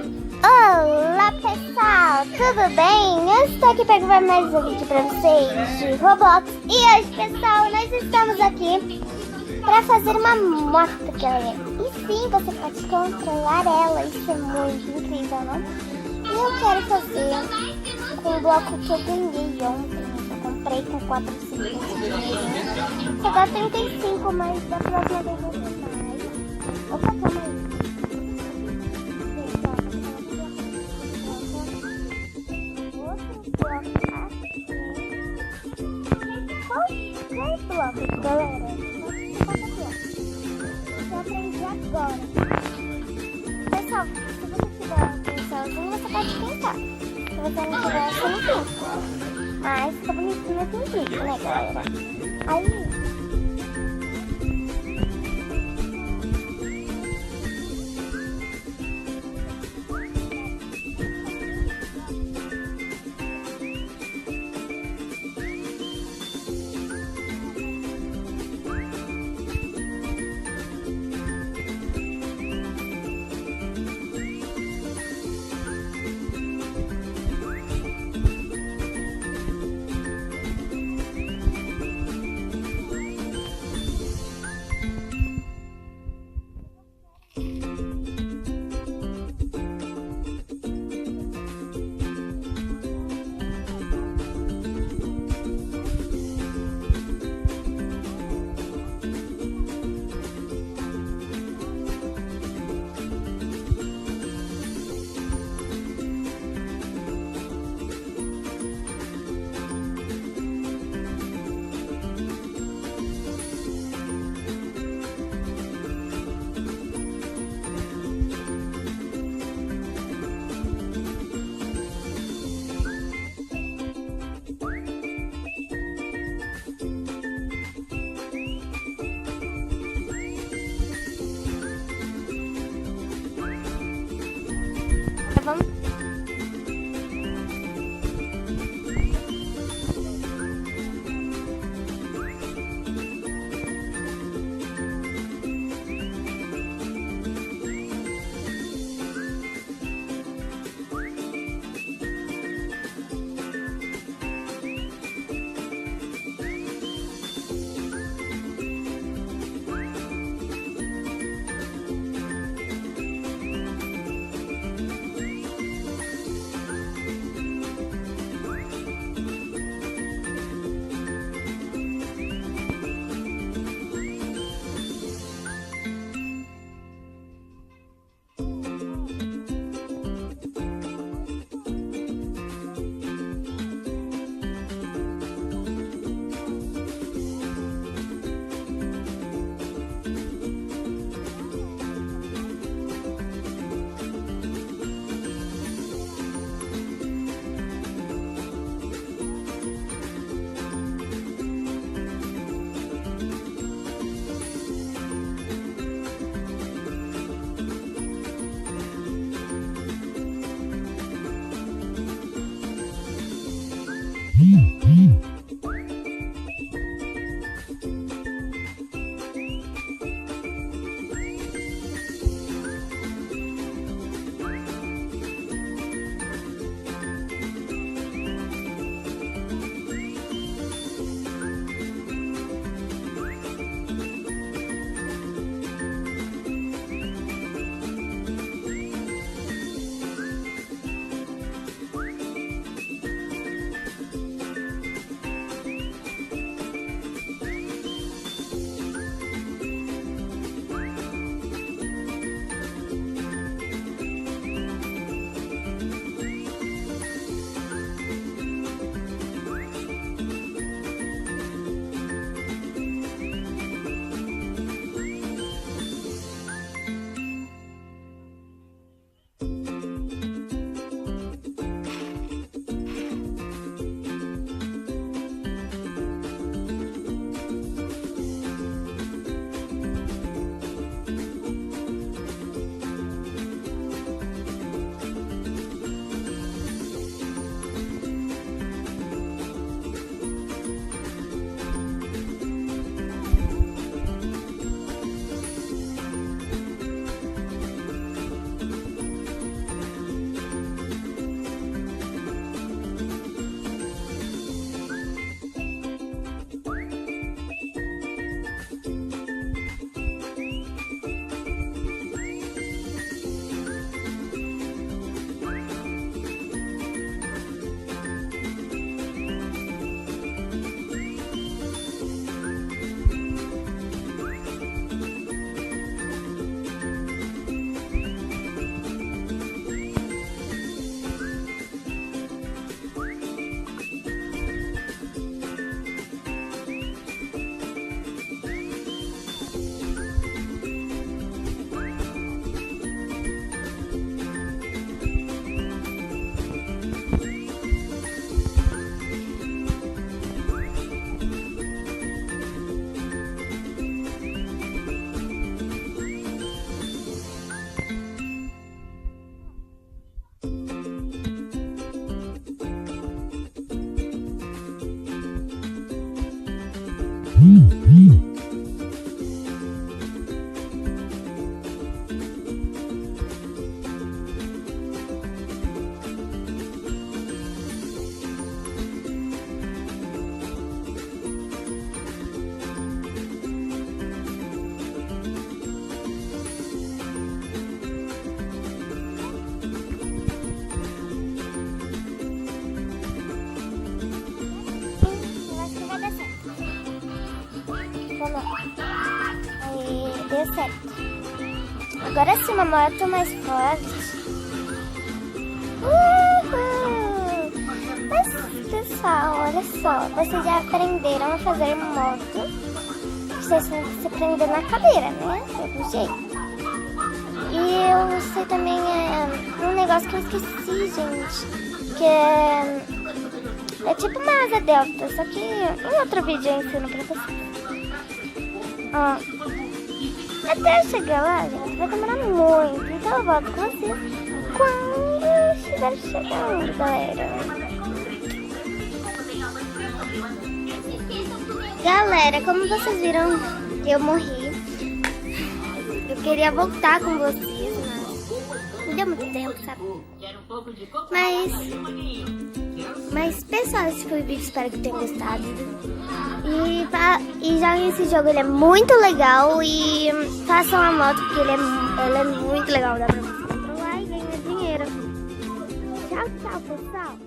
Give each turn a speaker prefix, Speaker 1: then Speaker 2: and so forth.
Speaker 1: Olá pessoal, tudo bem? Eu estou aqui para gravar mais um vídeo para vocês de Roblox. E hoje pessoal, nós estamos aqui para fazer uma moto que ela é. E sim, você pode controlar ela, isso é muito incrível, não? E eu quero fazer com o bloco que eu ganhei ontem. Eu comprei com 4,5. Só dá 35, mas da próxima vez eu vou mais. Opa, calma aí. Bloco, galera. Eu aprendi agora. Pessoal, se você tiver um pincelzinho, você pode pintar. Se você não tiver, você não pinta. Mas fica bonitinho assim, pinta, né, galera? Aí. Agora sim, uma moto mais forte. Mas, pessoal, olha só. Vocês já aprenderam a fazer moto. Vocês têm que se prender na cadeira, né? Do jeito. E eu sei também um negócio que eu esqueci, gente. Que é tipo uma asa delta. Só que em outro vídeo eu ensino pra vocês. Ó. Até eu chegar lá, gente, vai demorar muito. Então eu volto com vocês quando eu estiver chegando, galera. Galera, como vocês viram, eu morri. Eu queria voltar com vocês, mas não deu muito tempo, sabe? Mas pessoal, esse foi o vídeo, espero que tenham gostado. E joguem esse jogo, ele é muito legal. E façam a moto, porque ela é muito legal, dá pra você controlar e ganhar dinheiro. Tchau, tchau, pessoal.